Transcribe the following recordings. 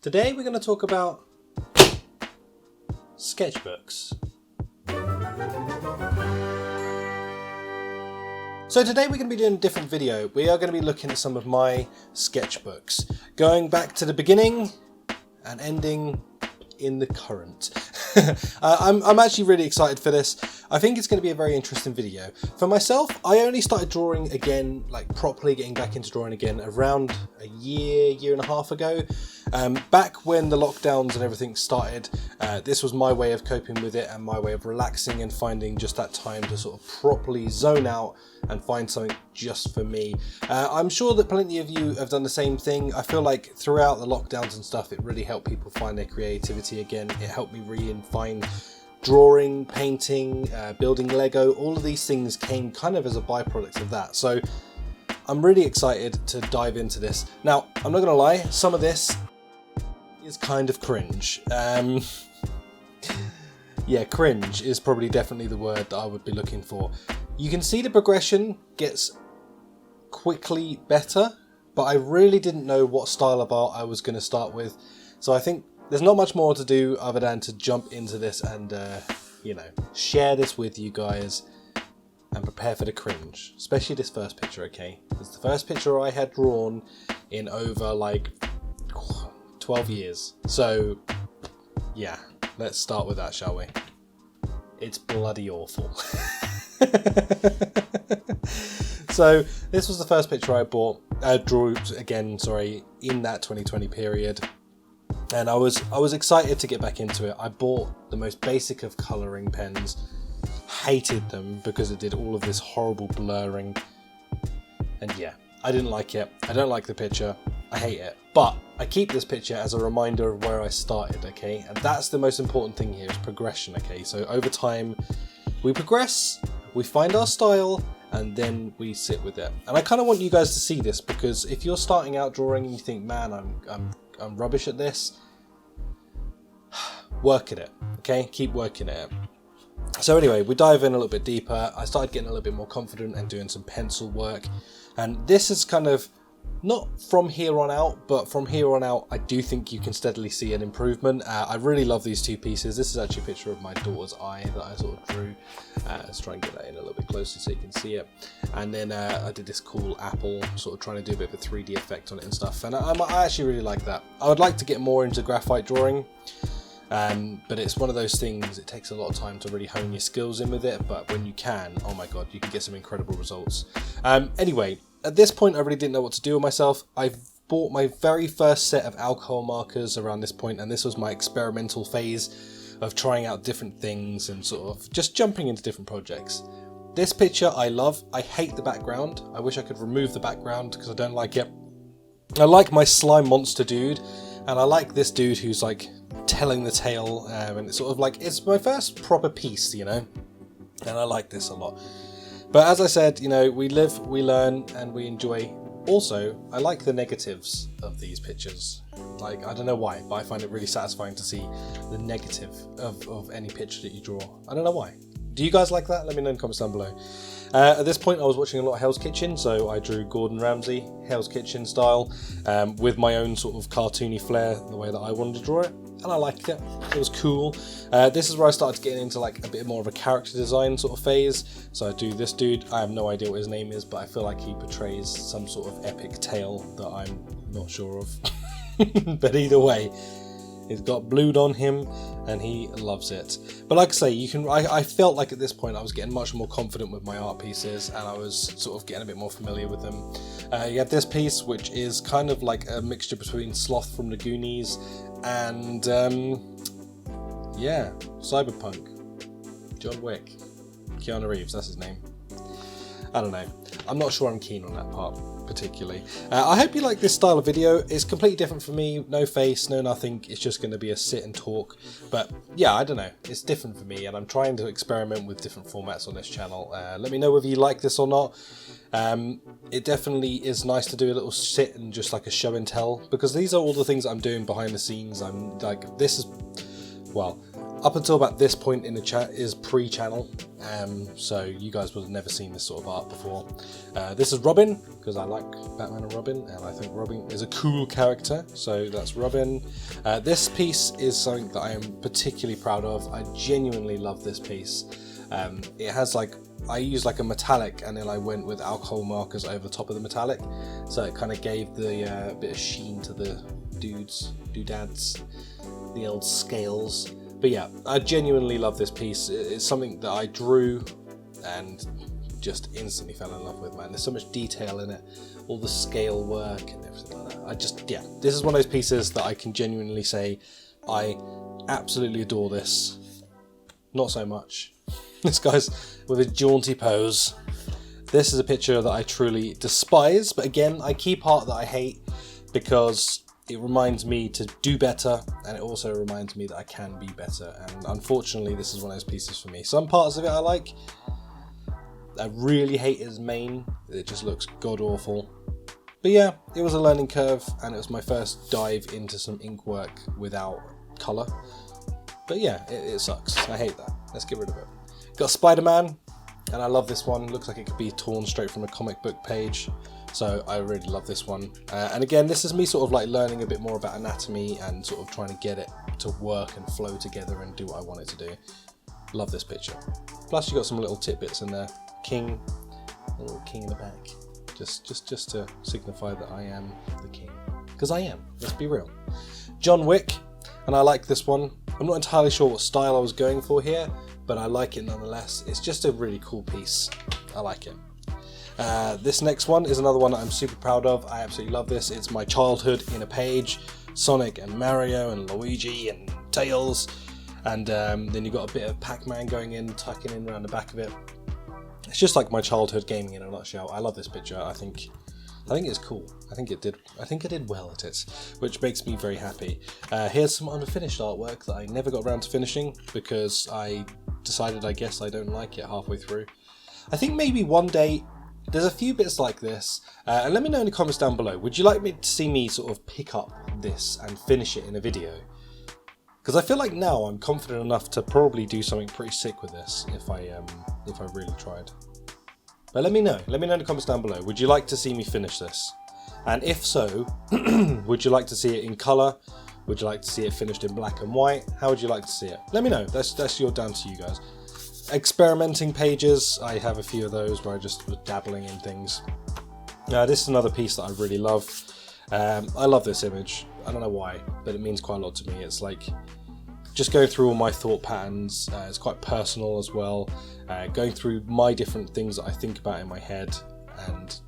Today we're going to talk about sketchbooks. So today we're going to be doing a different video. We are going to be looking at some of my sketchbooks, going back to the beginning and ending in the current. I'm actually really excited for this. I think it's going to be a very interesting video. For myself, I only started drawing again, like properly getting back into drawing again around a year and a half ago. Back when the lockdowns and everything started, this was my way of coping with it and my way of relaxing and finding just that time to sort of properly zone out and find something just for me. I'm sure that plenty of you have done the same thing. I feel like throughout the lockdowns and stuff, it really helped people find their creativity again. It helped me find drawing, painting, building Lego. All of these things came kind of as a byproduct of that. So I'm really excited to dive into this. Now, I'm not gonna lie, some of this is kind of cringe. Yeah, cringe is probably definitely the word that I would be looking for. You can see the progression gets quickly better, but I really didn't know what style of art I was going to start with. So I think there's not much more to do other than to jump into this and, share this with you guys and prepare for the cringe. Especially this first picture, okay? It's the first picture I had drawn in over like 12 years. So yeah, let's start with that, shall we? It's bloody awful. So this was the first picture I drew again, in that 2020 period. And I was excited to get back into it. I bought the most basic of colouring pens, hated them because it did all of this horrible blurring. And yeah, I didn't like it. I don't like the picture. I hate it. But I keep this picture as a reminder of where I started, okay? And that's the most important thing here is progression, okay? So over time, we progress, we find our style, and then we sit with it. And I kind of want you guys to see this because if you're starting out drawing and you think, man, I'm rubbish at this, work at it, okay? Keep working at it. So anyway, we dive in a little bit deeper. I started getting a little bit more confident and doing some pencil work. And this is kind of, not from here on out, but from here on out, I do think you can steadily see an improvement. I really love these two pieces. This is actually a picture of my daughter's eye that I sort of drew. Let's try and get that in a little bit closer so you can see it. And then I did this cool apple, sort of trying to do a bit of a 3D effect on it and stuff. And I actually really like that. I would like to get more into graphite drawing. But it's one of those things, it takes a lot of time to really hone your skills in with it, but when you can, oh my god, you can get some incredible results. Anyway, at this point I really didn't know what to do with myself. I bought my very first set of alcohol markers around this point, and this was my experimental phase of trying out different things and sort of just jumping into different projects. This picture I love. I hate the background. I wish I could remove the background because I don't like it. I like my slime monster dude, and I like this dude who's like telling the tale, and it's sort of like, it's my first proper piece, you know, and I like this a lot. But as I said, you know, we live, we learn, and we enjoy. Also, I like the negatives of these pictures. Like, I don't know why, but I find it really satisfying to see the negative of any picture that you draw. I don't know why. Do you guys like that? Let me know in the comments down below. At this point I was watching a lot of Hell's Kitchen, so I drew Gordon Ramsay, Hell's Kitchen style, with my own sort of cartoony flair, the way that I wanted to draw it, and I liked it. It was cool. This is where I started getting into like a bit more of a character design sort of phase. So I do this dude, I have no idea what his name is, but I feel like he portrays some sort of epic tale that I'm not sure of. But either way, he's got blood on him and he loves it. But like I say, I felt like at this point I was getting much more confident with my art pieces and I was sort of getting a bit more familiar with them. You have this piece which is kind of like a mixture between Sloth from the Goonies and Cyberpunk. John Wick. Keanu Reeves, that's his name. I don't know. I'm not sure I'm keen on that part particularly. I hope you like this style of video. It's completely different for me. No face, no nothing. It's just going to be a sit and talk. But yeah, I don't know. It's different for me and I'm trying to experiment with different formats on this channel. Let me know whether you like this or not. It definitely is nice to do a little sit and just like a show and tell, because these are all the things I'm doing behind the scenes. I'm like, this is, well, up until about this point in the chat is pre-channel. so you guys would have never seen this sort of art before. This is Robin, because I like Batman and Robin, and I think Robin is a cool character, so that's Robin. This piece is something that I am particularly proud of. I genuinely love this piece. It has like, I used like a metallic, and then I went with alcohol markers over the top of the metallic, so it kind of gave the bit of sheen to the doodads, the old scales. But yeah, I genuinely love this piece. It's something that I drew and just instantly fell in love with, man. There's so much detail in it, all the scale work and everything like that. Yeah, this is one of those pieces that I can genuinely say I absolutely adore this. Not so much. This guy's with a jaunty pose. This is a picture that I truly despise, but again, I keep art that I hate because it reminds me to do better, and it also reminds me that I can be better, and unfortunately this is one of those pieces for me. Some parts of it I like. I really hate his mane, it just looks god awful. But yeah, it was a learning curve, and it was my first dive into some ink work without colour. But yeah, it sucks, I hate that. Let's get rid of it. Got Spider-Man, and I love this one. Looks like it could be torn straight from a comic book page. So I really love this one. And again, this is me sort of like learning a bit more about anatomy and sort of trying to get it to work and flow together and do what I want it to do. Love this picture. Plus you got some little tidbits in there. King, a little king in the back. Just to signify that I am the king. Because I am, let's be real. John Wick, and I like this one. I'm not entirely sure what style I was going for here, but I like it nonetheless. It's just a really cool piece. I like it. This next one is another one that I'm super proud of. I absolutely love this. It's my childhood in a page. Sonic and Mario and Luigi and Tails. And then you've got a bit of Pac-Man going in, tucking in around the back of it. It's just like my childhood gaming in a nutshell. I love this picture. I think it's cool. I think I did well at it, which makes me very happy. Here's some unfinished artwork that I never got around to finishing because I decided, I guess, I don't like it halfway through. I think maybe one day. There's a few bits like this, and let me know in the comments down below. Would you like me to see me sort of pick up this and finish it in a video? Because I feel like now I'm confident enough to probably do something pretty sick with this if I really tried. But let me know in the comments down below. Would you like to see me finish this? And if so, would you like to see it in colour? Would you like to see it finished in black and white? How would you like to see it? Let me know. That's down to you guys. Experimenting pages, I have a few of those where I just was dabbling in things. This is another piece that I really love. I love this image. I don't know why, but it means quite a lot to me. It's like just going through all my thought patterns. It's quite personal as well. Going through my different things that I think about in my head, and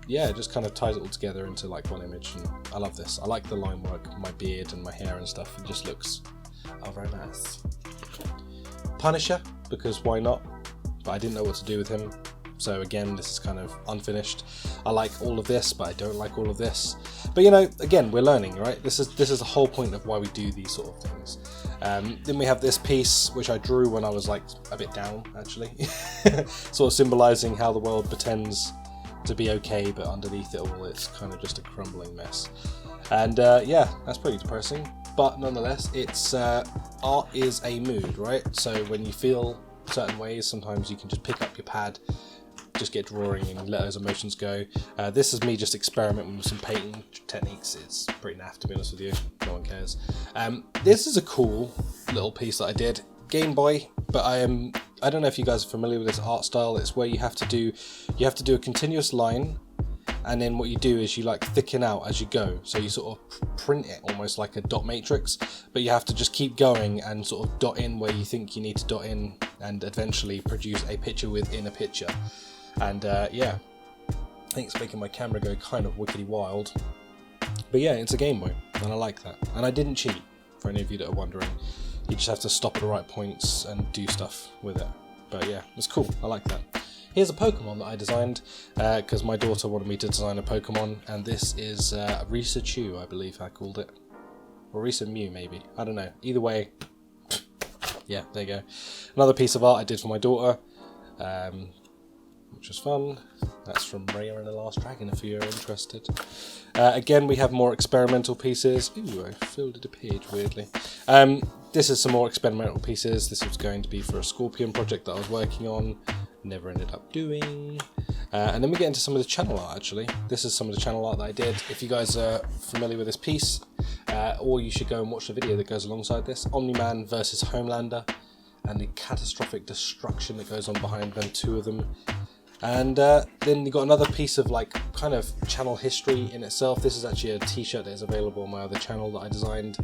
yeah, it just kind of ties it all together into like one image. And I love this. I like the line work, my beard and my hair and stuff. It just looks very nice. Punisher, because why not? But I didn't know what to do with him, so again, this is kind of unfinished. I like all of this, but I don't like all of this. But you know, again, we're learning, right? This is the whole point of why we do these sort of things. Then we have this piece, which I drew when I was like a bit down, actually, sort of symbolising how the world pretends to be okay, but underneath it all, it's kind of just a crumbling mess. And yeah, that's pretty depressing. But nonetheless, it's art is a mood, right? So when you feel certain ways, sometimes you can just pick up your pad, just get drawing and let those emotions go. This is me just experimenting with some painting techniques. It's pretty naff, to be honest with you. No one cares. This is a cool little piece that I did. Game Boy, but I don't know if you guys are familiar with this art style. It's where you have to do a continuous line, and then what you do is you like thicken out as you go. So you sort of print it almost like a dot matrix, but you have to just keep going and sort of dot in where you think you need to dot in, and eventually produce a picture within a picture. And yeah, I think it's making my camera go kind of wickedy wild. But yeah, it's a Game Boy, and I like that. And I didn't cheat, for any of you that are wondering. You just have to stop at the right points and do stuff with it. But yeah, it's cool, I like that. Here's a Pokemon that I designed, because my daughter wanted me to design a Pokemon, and this is Risa Chew, I believe I called it. Or Risa Mew, maybe. I don't know. Either way, yeah, there you go. Another piece of art I did for my daughter, which was fun. That's from Raya and the Last Dragon, if you're interested. Again, we have more experimental pieces. Ooh, I filled a page weirdly. this is some more experimental pieces. This was going to be for a scorpion project that I was working on, never ended up doing. And then we get into some of the channel art actually. This is some of the channel art that I did. If you guys are familiar with this piece, or you should go and watch the video that goes alongside this, Omni-Man versus Homelander, and the catastrophic destruction that goes on behind them, two of them. And then you got another piece of like kind of channel history in itself. This is actually a t-shirt that is available on my other channel that I designed.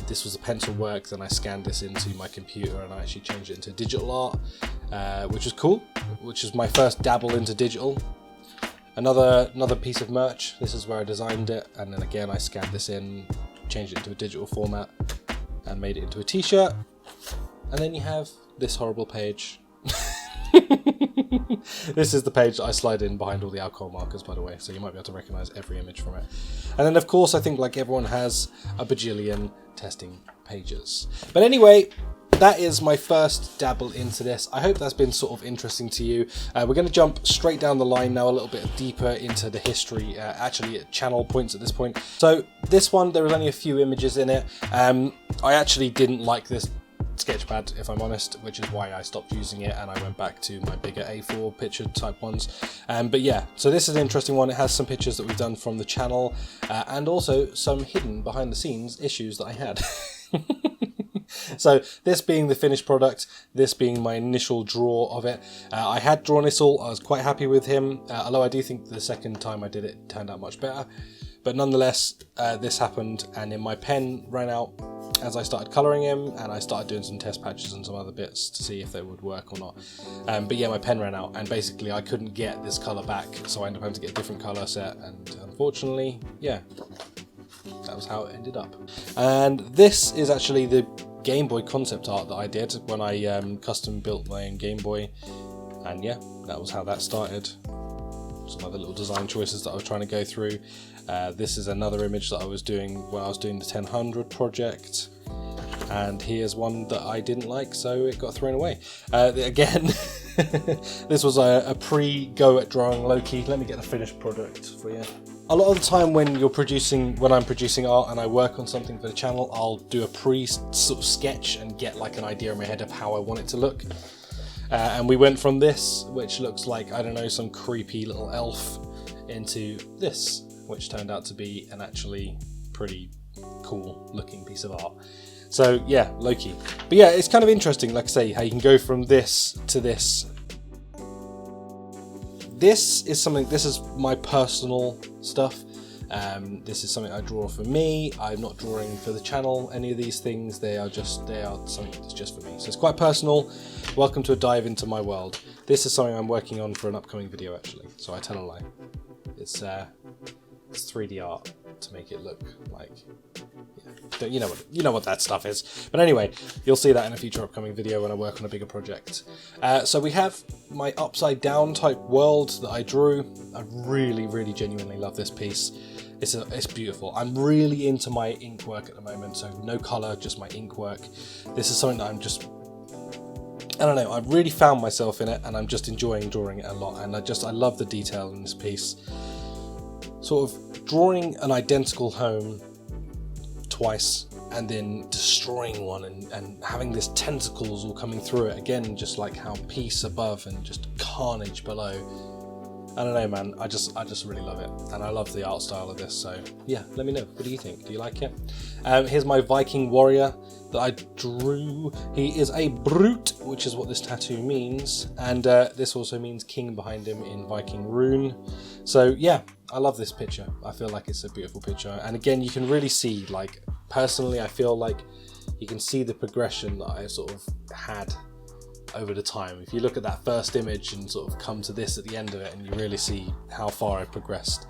This was a pencil work, then I scanned this into my computer and I actually changed it into digital art, which was cool, which is my first dabble into digital. Another piece of merch. This is where I designed it, and then again I scanned this in, changed it into a digital format and made it into a t-shirt. And then you have this horrible page. This is the page that I slide in behind all the alcohol markers, by the way, so you might be able to recognize every image from it. And then of course I think like everyone has a bajillion testing pages. But anyway, that is my first dabble into this. I hope that's been sort of interesting to you. We're going to jump straight down the line now, a little bit deeper into the history, actually at channel points at this point. So this one, there was only a few images in it. I actually didn't like this sketchpad, if I'm honest, which is why I stopped using it and I went back to my bigger A4 picture type ones. But yeah, so this is an interesting one. It has some pictures that we've done from the channel, and also some hidden behind the scenes issues that I had. So this being the finished product, this being my initial draw of it. I had drawn this all, I was quite happy with him, although I do think the second time I did it turned out much better. But nonetheless, this happened, and then my pen ran out as I started colouring him, and I started doing some test patches and some other bits to see if they would work or not. But yeah, my pen ran out, and basically I couldn't get this colour back, so I ended up having to get a different colour set, and unfortunately, yeah, that was how it ended up. And this is actually the Game Boy concept art that I did when I custom built my own Game Boy, and yeah, that was how that started. Some other little design choices that I was trying to go through. This is another image that I was doing when I was doing the 1000 project, and here's one that I didn't like, so it got thrown away. Again, this was a pre-go at drawing low-key. Let me get the finished product for you. A lot of the time when I'm producing art and I work on something for the channel, I'll do a sort of sketch and get like an idea in my head of how I want it to look. And we went from this, which looks like, I don't know, some creepy little elf, into this, which turned out to be an actually pretty cool looking piece of art. So yeah, low-key. But yeah, it's kind of interesting, like I say, how you can go from this to this. This is my personal stuff. This is something I draw for me. I'm not drawing for the channel, any of these things. They are something that's just for me. So it's quite personal. Welcome to a dive into my world. This is something I'm working on for an upcoming video actually, so I tell a lie. It's 3D art to make it look like, yeah, you know what that stuff is. But anyway, you'll see that in a future upcoming video when I work on a bigger project. So we have my upside down type world that I drew. I really genuinely love this piece. It's beautiful. I'm really into my ink work at the moment, so no colour, just my ink work. This is something that I don't know, I've really found myself in it, and I'm just enjoying drawing it a lot, and I love the detail in this piece. Sort of drawing an identical home twice and then destroying one and having this tentacles all coming through it again, just like how peace above and just carnage below. I don't know, man, I just really love it, and I love the art style of this. So yeah, let me know, what do you think? Do you like it? Here's my Viking warrior that I drew. He is a brute, which is what this tattoo means, and this also means king behind him in Viking rune. So yeah, I love this picture. I feel like it's a beautiful picture, and again, you can really see, like, personally, I feel like you can see the progression that I sort of had over the time. If you look at that first image and sort of come to this at the end of it, and you really see how far I progressed.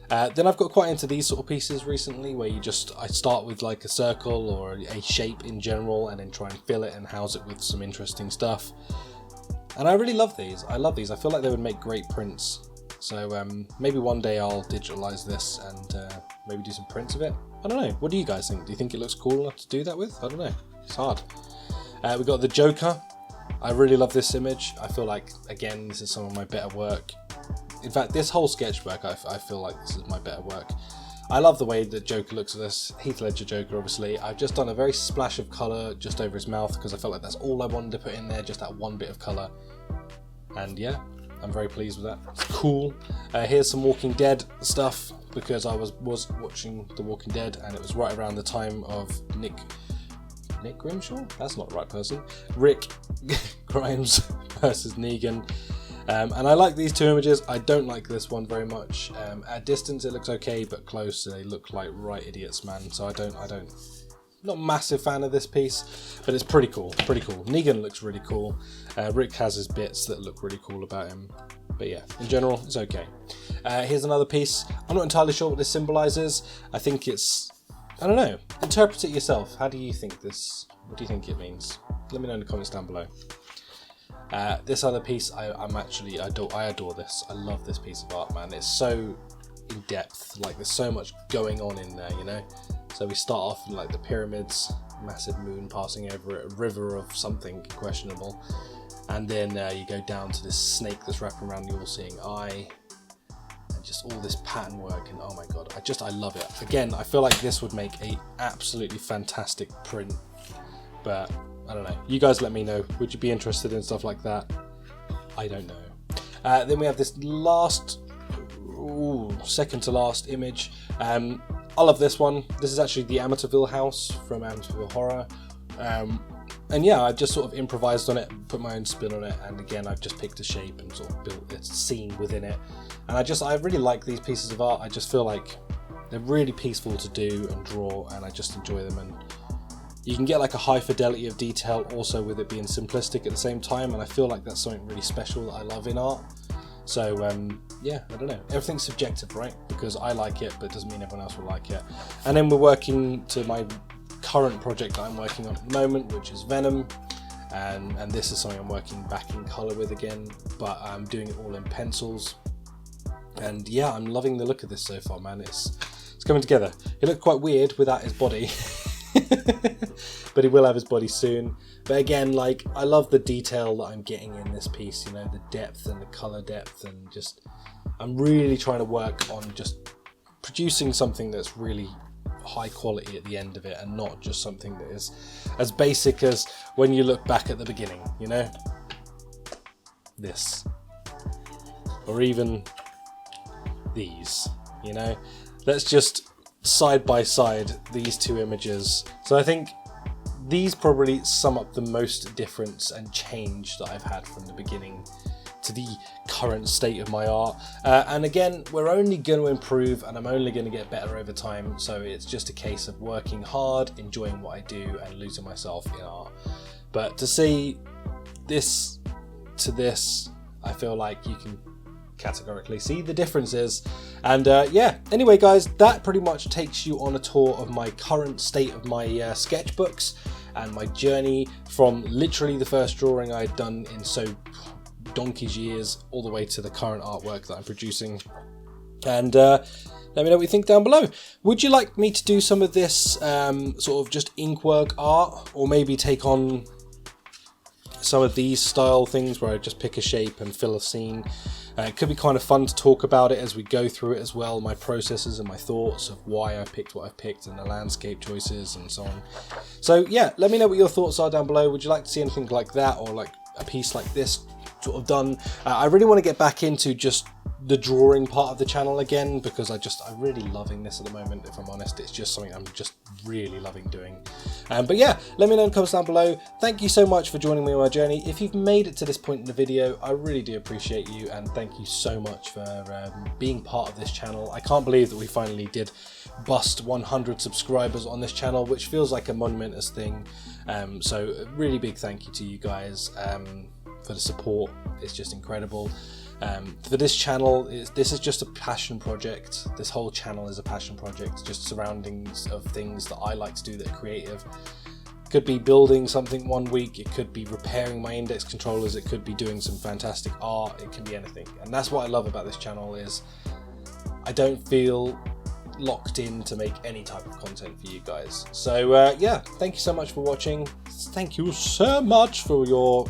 Then I've got quite into these sort of pieces recently, where I start with like a circle or a shape in general, and then try and fill it and house it with some interesting stuff. And I really love these. I love these. I feel like they would make great prints. So maybe one day I'll digitalize this and maybe do some prints of it. I don't know. What do you guys think? Do you think it looks cool enough to do that with? I don't know. It's hard. We've got the Joker. I really love this image. I feel like, again, this is some of my better work. In fact, this whole sketchbook, I feel like this is my better work. I love the way that Joker looks at this, Heath Ledger Joker obviously. I've just done a very splash of colour just over his mouth because I felt like that's all I wanted to put in there, just that one bit of colour. And yeah, I'm very pleased with that. It's cool. Here's some Walking Dead stuff because I was watching The Walking Dead and it was right around the time of Nick Grimshaw? That's not the right person. Rick Grimes versus Negan. And I like these two images. I don't like this one very much. At distance it looks okay, but close they look like right idiots, man. So I don't. Not a massive fan of this piece, but it's pretty cool. Negan looks really cool. Rick has his bits that look really cool about him. But yeah, in general, it's okay. Here's another piece. I'm not entirely sure what this symbolises. I think it's, I don't know. Interpret it yourself. How do you think this? What do you think it means? Let me know in the comments down below. This other piece, I adore this. I love this piece of art, man. It's so in depth. Like there's so much going on in there, you know. So we start off in like the pyramids, massive moon passing over it, a river of something questionable, and then you go down to this snake that's wrapping around the all-seeing eye. Just all this pattern work, and oh my god, I love it. Again, I feel like this would make a absolutely fantastic print, but I don't know. You guys let me know. Would you be interested in stuff like that? I don't know. Then we have this last, second to last image. I love this one. This is actually the Amityville house from Amityville Horror. And yeah, I've just sort of improvised on it, put my own spin on it, and again, I've just picked a shape and sort of built a scene within it. And I really like these pieces of art. I just feel like they're really peaceful to do and draw, and I just enjoy them. And you can get like a high fidelity of detail also with it being simplistic at the same time, and I feel like that's something really special that I love in art. So yeah, I don't know. Everything's subjective, right? Because I like it, but it doesn't mean everyone else will like it. And then we're working to my current project that I'm working on at the moment, which is Venom, and this is something I'm working back in colour with again, but I'm doing it all in pencils. And yeah, I'm loving the look of this so far, man. It's coming together. It looked quite weird without his body, but he will have his body soon. But again, like, I love the detail that I'm getting in this piece, you know, the depth and the colour depth, and just, I'm really trying to work on just producing something that's really high quality at the end of it, and not just something that is as basic as when you look back at the beginning, you know, this, or even these, you know. Let's just side by side these two images. So I think these probably sum up the most difference and change that I've had from the beginning to the current state of my art. And again, we're only going to improve, and I'm only going to get better over time. So it's just a case of working hard, enjoying what I do, and losing myself in art. But to see this to this, I feel like you can categorically see the differences. And yeah, anyway guys, that pretty much takes you on a tour of my current state of my sketchbooks and my journey from literally the first drawing I'd done in so donkey's years all the way to the current artwork that I'm producing. And let me know what you think down below. Would you like me to do some of this sort of just inkwork art, or maybe take on some of these style things where I just pick a shape and fill a scene? It could be kind of fun to talk about it as we go through it as well, my processes and my thoughts of why I picked what I've picked and the landscape choices and so on. So yeah, let me know what your thoughts are down below. Would you like to see anything like that, or like a piece like this sort of done? I really want to get back into just the drawing part of the channel again, because I'm really loving this at the moment, if I'm honest. It's just something I'm just really loving doing. But yeah, let me know in the comments down below. Thank you so much for joining me on my journey. If you've made it to this point in the video, I really do appreciate you, and thank you so much for being part of this channel. I can't believe that we finally did bust 100 subscribers on this channel, which feels like a monumentous thing. So a really big thank you to you guys for the support. It's just incredible. For this channel, this is just a passion project. This whole channel is a passion project, just surroundings of things that I like to do that are creative. It could be building something one week, it could be repairing my index controllers, it could be doing some fantastic art, it can be anything. And that's what I love about this channel, is I don't feel locked in to make any type of content for you guys. So yeah, thank you so much for watching. Thank you so much for your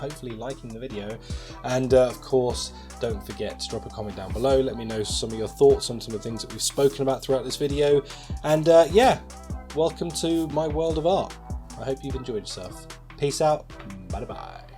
hopefully liking the video. And of course, don't forget to drop a comment down below. Let me know some of your thoughts on some of the things that we've spoken about throughout this video. And yeah, welcome to my world of art. I hope you've enjoyed yourself. Peace out. Bye bye.